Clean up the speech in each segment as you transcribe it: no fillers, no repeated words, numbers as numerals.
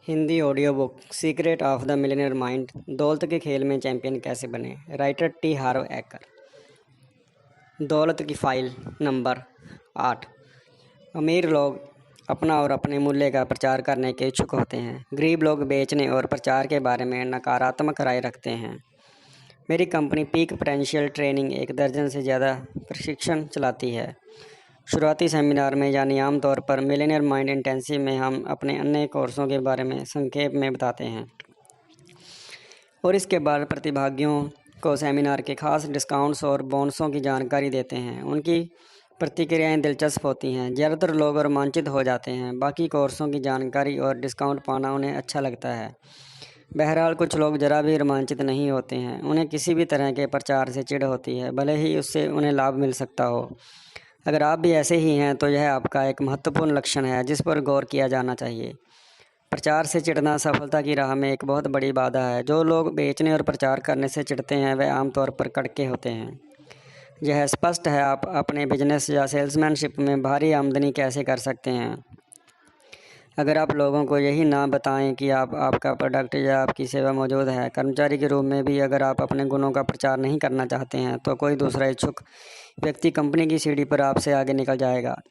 Hindi audio book secret of the millionaire mind. दौलत के खेल में चैंपियन कैसे बने। राइटर टी हार्व एकर। दौलत की फाइल नंबर 8। अमीर लोग अपना और अपने मूल्य का प्रचार करने के इच्छुक होते हैं। गरीब लोग बेचने और प्रचार के बारे में नकारात्मक राय रखते हैं। मेरी कंपनी पीक पोटेंशियल ट्रेनिंग एक दर्जन से ज़्यादा प्रशिक्षण चलाती है। शुरुआती सेमिनार में यानी आमतौर पर मिलियनेयर माइंड इंटेंसिव में हम अपने अन्य कोर्सों के बारे में संक्षेप में बताते हैं और इसके बाद प्रतिभागियों को सेमिनार के खास डिस्काउंट्स और बोनसों की जानकारी देते हैं। उनकी प्रतिक्रियाएं दिलचस्प होती हैं। ज़्यादातर लोग रोमांचित हो जाते हैं। बाकी कोर्सों की जानकारी और डिस्काउंट पाना उन्हें अच्छा लगता है। बहरहाल कुछ लोग ज़रा भी रोमांचित नहीं होते हैं। उन्हें किसी भी तरह के प्रचार से चिढ़ होती है, भले ही उससे उन्हें लाभ मिल सकता हो। अगर आप भी ऐसे ही हैं तो यह आपका एक महत्वपूर्ण लक्षण है जिस पर गौर किया जाना चाहिए। प्रचार से चिढ़ना सफलता की राह में एक बहुत बड़ी बाधा है। जो लोग बेचने और प्रचार करने से चिढ़ते हैं वे आमतौर पर कड़के होते हैं। यह स्पष्ट है आप अपने बिजनेस या सेल्समैनशिप में भारी आमदनी कैसे कर सकते हैं। अगर आप लोगों को यही ना बताएं कि आपका प्रोडक्ट या आपकी सेवा मौजूद है। कर्मचारी के रूप में भी अगर आप अपने गुणों का प्रचार नहीं करना चाहते हैं तो कोई दूसरा इच्छुक व्यक्ति कंपनी की सीढ़ी पर आपसे आगे निकल जाएगा।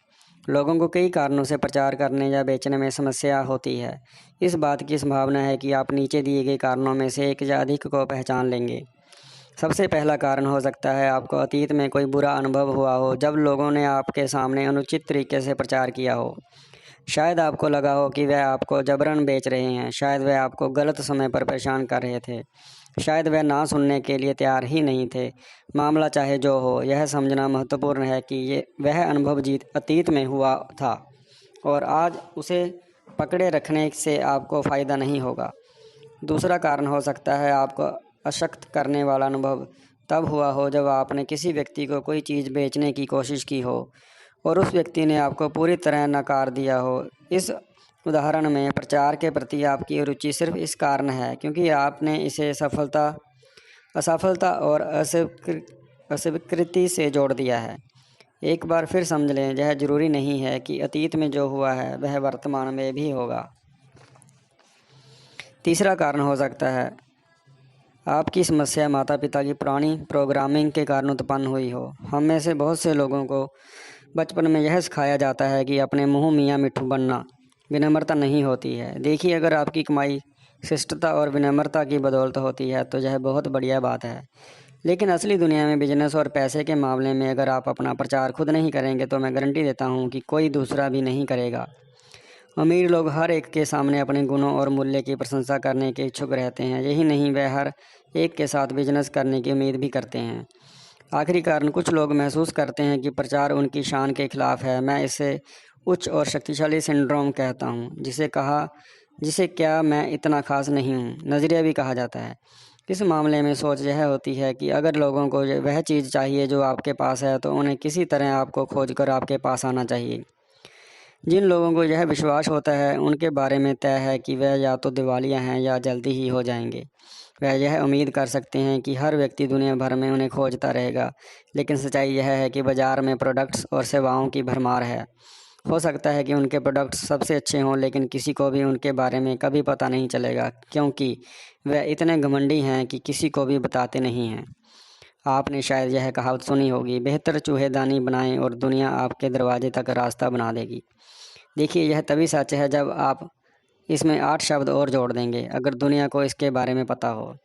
लोगों को कई कारणों से प्रचार करने या बेचने में समस्या होती है। इस बात की संभावना है कि आप नीचे दिए गए कारणों में से एक या अधिक को पहचान लेंगे। सबसे पहला कारण हो सकता है आपको अतीत में कोई बुरा अनुभव हुआ हो जब लोगों ने आपके सामने अनुचित तरीके से प्रचार किया हो। शायद आपको लगा हो कि वह आपको जबरन बेच रहे हैं। शायद वह आपको गलत समय पर परेशान कर रहे थे। शायद वह ना सुनने के लिए तैयार ही नहीं थे। मामला चाहे जो हो, यह समझना महत्वपूर्ण है कि ये वह अनुभव अतीत में हुआ था और आज उसे पकड़े रखने से आपको फ़ायदा नहीं होगा। दूसरा कारण हो सकता है आपको अशक्त करने वाला अनुभव तब हुआ हो जब आपने किसी व्यक्ति को कोई चीज़ बेचने की कोशिश की हो और उस व्यक्ति ने आपको पूरी तरह नकार दिया हो। इस उदाहरण में प्रचार के प्रति आपकी रुचि सिर्फ इस कारण है क्योंकि आपने इसे असफलता और अस्वीकृति से जोड़ दिया है। एक बार फिर समझ लें, यह जरूरी नहीं है कि अतीत में जो हुआ है वह वर्तमान में भी होगा। तीसरा कारण हो सकता है आपकी समस्या माता पिता की पुरानी प्रोग्रामिंग के कारण उत्पन्न हुई हो। हम में से बहुत से लोगों को बचपन में यह सिखाया जाता है कि अपने मुँह मियाँ मिट्ठू बनना विनम्रता नहीं होती है। देखिए, अगर आपकी कमाई शिष्टता और विनम्रता की बदौलत होती है तो यह बहुत बढ़िया बात है। लेकिन असली दुनिया में बिजनेस और पैसे के मामले में अगर आप अपना प्रचार खुद नहीं करेंगे तो मैं गारंटी देता हूँ कि कोई दूसरा भी नहीं करेगा। अमीर लोग हर एक के सामने अपने गुणों और मूल्य की प्रशंसा करने के इच्छुक रहते हैं। यही नहीं, वे हर एक के साथ बिजनेस करने की उम्मीद भी करते हैं। आखिरी कारण, कुछ लोग महसूस करते हैं कि प्रचार उनकी शान के खिलाफ है। मैं इसे उच्च और शक्तिशाली सिंड्रोम कहता हूँ, जिसे क्या मैं इतना खास नहीं हूँ नज़रिया भी कहा जाता है। इस मामले में सोच यह होती है कि अगर लोगों को वह चीज़ चाहिए जो आपके पास है तो उन्हें किसी तरह आपको खोजकर आपके पास आना चाहिए। जिन लोगों को यह विश्वास होता है उनके बारे में तय है कि वह या तो दिवालिया हैं या जल्दी ही हो जाएंगे। वह यह उम्मीद कर सकते हैं कि हर व्यक्ति दुनिया भर में उन्हें खोजता रहेगा। लेकिन सच्चाई यह है कि बाज़ार में प्रोडक्ट्स और सेवाओं की भरमार है। हो सकता है कि उनके प्रोडक्ट्स सबसे अच्छे हों लेकिन किसी को भी उनके बारे में कभी पता नहीं चलेगा क्योंकि वह इतने घमंडी हैं कि किसी को भी बताते नहीं हैं। आपने शायद यह कहावत सुनी होगी, बेहतर चूहेदानी बनाएं और दुनिया आपके दरवाजे तक रास्ता बना देगी। देखिए, यह तभी सच है जब आप इसमें 8 शब्द और जोड़ देंगे अगर दुनिया को इसके बारे में पता हो।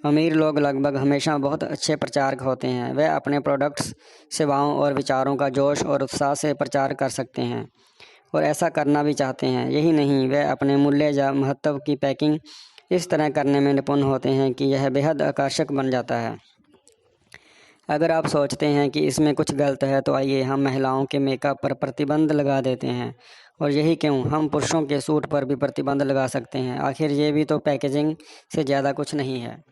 अमीर लोग लगभग हमेशा बहुत अच्छे प्रचारक होते हैं। वे अपने प्रोडक्ट्स, सेवाओं और विचारों का जोश और उत्साह से प्रचार कर सकते हैं और ऐसा करना भी चाहते हैं। यही नहीं, वे अपने मूल्य या महत्व की पैकिंग इस तरह करने में निपुण होते हैं कि यह बेहद आकर्षक बन जाता है। अगर आप सोचते हैं कि इसमें कुछ गलत है तो आइए हम महिलाओं के मेकअप पर प्रतिबंध लगा देते हैं। और यही क्यों, हम पुरुषों के सूट पर भी प्रतिबंध लगा सकते हैं। आखिर ये भी तो पैकेजिंग से ज़्यादा कुछ नहीं है।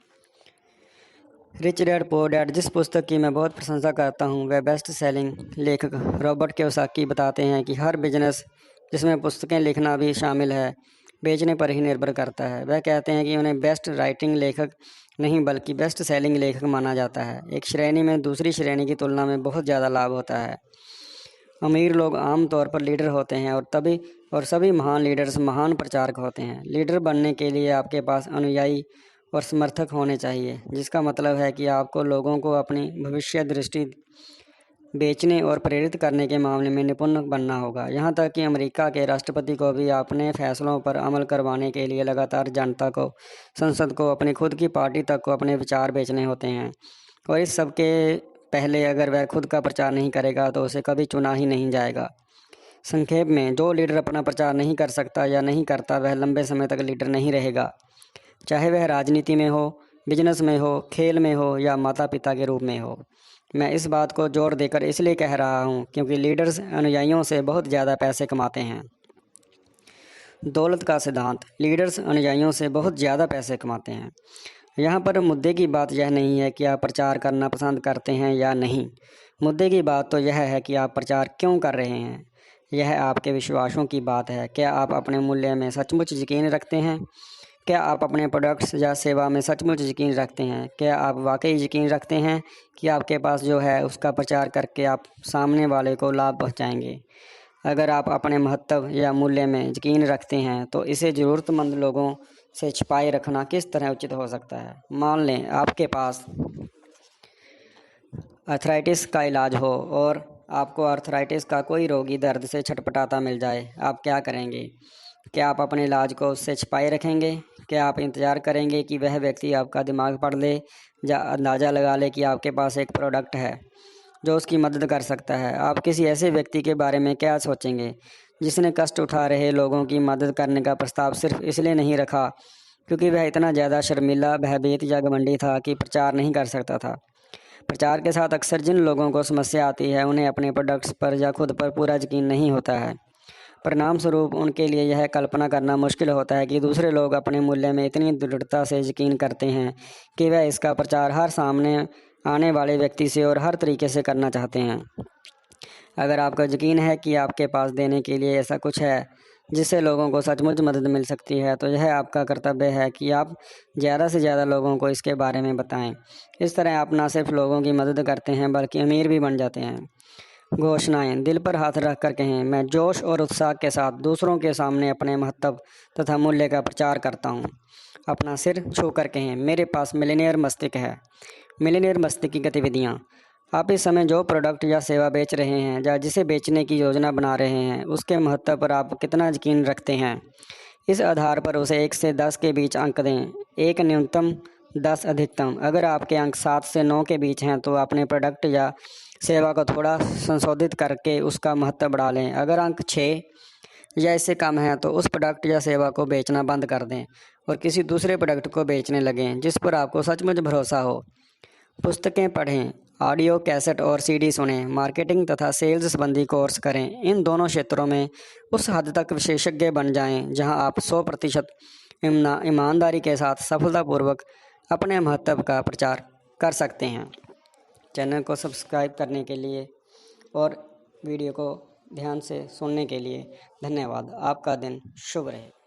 रिच डैड पुअर डैड, जिस पुस्तक की मैं बहुत प्रशंसा करता हूँ, वह बेस्ट सेलिंग लेखक रॉबर्ट कियोसाकी बताते हैं कि हर बिजनेस जिसमें पुस्तकें लिखना भी शामिल है बेचने पर ही निर्भर करता है। वह कहते हैं कि उन्हें बेस्ट राइटिंग लेखक नहीं बल्कि बेस्ट सेलिंग लेखक माना जाता है। एक श्रेणी में दूसरी श्रेणी की तुलना में बहुत ज़्यादा लाभ होता है। अमीर लोग आम तौर पर लीडर होते हैं और सभी महान लीडर्स महान प्रचारक होते हैं। लीडर बनने के लिए आपके पास अनुयायी और समर्थक होने चाहिए, जिसका मतलब है कि आपको लोगों को अपनी भविष्य दृष्टि बेचने और प्रेरित करने के मामले में निपुण बनना होगा। यहाँ तक कि अमेरिका के राष्ट्रपति को भी अपने फैसलों पर अमल करवाने के लिए लगातार जनता को, संसद को, अपनी खुद की पार्टी तक को अपने विचार बेचने होते हैं। और इस सब के पहले अगर वह खुद का प्रचार नहीं करेगा तो उसे कभी चुना ही नहीं जाएगा। संक्षेप में, जो लीडर अपना प्रचार नहीं कर सकता या नहीं करता, वह लंबे समय तक लीडर नहीं रहेगा, चाहे वह राजनीति में हो, बिजनेस में हो, खेल में हो या माता पिता के रूप में हो। मैं इस बात को जोर देकर इसलिए कह रहा हूँ क्योंकि लीडर्स अनुयायियों से बहुत ज़्यादा पैसे कमाते हैं। दौलत का सिद्धांत। लीडर्स अनुयायियों से बहुत ज़्यादा पैसे कमाते हैं। यहाँ पर मुद्दे की बात यह नहीं है कि आप प्रचार करना पसंद करते हैं या नहीं। मुद्दे की बात तो यह है कि आप प्रचार क्यों कर रहे हैं। यह आपके विश्वासों की बात है। क्या आप अपने मूल्य में सचमुच यकीन रखते हैं? क्या आप अपने प्रोडक्ट्स या सेवा में सचमुच यकीन रखते हैं? क्या आप वाकई यकीन रखते हैं कि आपके पास जो है उसका प्रचार करके आप सामने वाले को लाभ पहुंचाएंगे? अगर आप अपने महत्व या मूल्य में यकीन रखते हैं तो इसे ज़रूरतमंद लोगों से छिपाए रखना किस तरह उचित हो सकता है। मान लें आपके पास आर्थराइटिस का इलाज हो और आपको आर्थराइटिस का कोई रोगी दर्द से छटपटाता मिल जाए, आप क्या करेंगे? क्या आप अपने इलाज को उससे छिपाए रखेंगे? क्या आप इंतज़ार करेंगे कि वह व्यक्ति आपका दिमाग पढ़ ले या अंदाज़ा लगा ले कि आपके पास एक प्रोडक्ट है जो उसकी मदद कर सकता है? आप किसी ऐसे व्यक्ति के बारे में क्या सोचेंगे जिसने कष्ट उठा रहे लोगों की मदद करने का प्रस्ताव सिर्फ इसलिए नहीं रखा क्योंकि वह इतना ज़्यादा शर्मीला, भयभीत या घमंडी था कि प्रचार नहीं कर सकता था? प्रचार के साथ अक्सर जिन लोगों को समस्या आती है उन्हें अपने प्रोडक्ट्स पर या खुद पर पूरा यकीन नहीं होता है। परिणाम स्वरूप उनके लिए यह कल्पना करना मुश्किल होता है कि दूसरे लोग अपने मूल्य में इतनी दृढ़ता से यकीन करते हैं कि वह इसका प्रचार हर सामने आने वाले व्यक्ति से और हर तरीके से करना चाहते हैं। अगर आपका यकीन है कि आपके पास देने के लिए ऐसा कुछ है जिससे लोगों को सचमुच मदद मिल सकती है, तो यह आपका कर्तव्य है कि आप ज़्यादा से ज़्यादा लोगों को इसके बारे में बताएं। इस तरह आप न सिर्फ लोगों की मदद करते हैं बल्कि अमीर भी बन जाते हैं। घोषणाएं। दिल पर हाथ रख कर कहें, मैं जोश और उत्साह के साथ दूसरों के सामने अपने महत्व तथा मूल्य का प्रचार करता हूं। अपना सिर छू कर कहें, मेरे पास मिलियनेयर मस्तिष्क है। मिलियनेयर मस्तिष्क की गतिविधियां। आप इस समय जो प्रोडक्ट या सेवा बेच रहे हैं या जिसे बेचने की योजना बना रहे हैं उसके महत्व पर आप कितना यकीन रखते हैं। इस आधार पर उसे 1 से 10 के बीच अंक दें। 1 न्यूनतम, 10 अधिकतम। अगर आपके अंक 7 से 9 के बीच हैं तो अपने प्रोडक्ट या सेवा को थोड़ा संशोधित करके उसका महत्व बढ़ा लें। अगर अंक 6 या इससे कम है तो उस प्रोडक्ट या सेवा को बेचना बंद कर दें और किसी दूसरे प्रोडक्ट को बेचने लगें जिस पर आपको सचमुच भरोसा हो। पुस्तकें पढ़ें, ऑडियो कैसेट और सीडी सुनें, मार्केटिंग तथा सेल्स संबंधी कोर्स करें। इन दोनों क्षेत्रों में उस हद तक विशेषज्ञ बन जाएं जहां आप 100% ईमानदारी के साथ सफलतापूर्वक अपने महत्व का प्रचार कर सकते हैं। चैनल को सब्सक्राइब करने के लिए और वीडियो को ध्यान से सुनने के लिए धन्यवाद। आपका दिन शुभ रहे।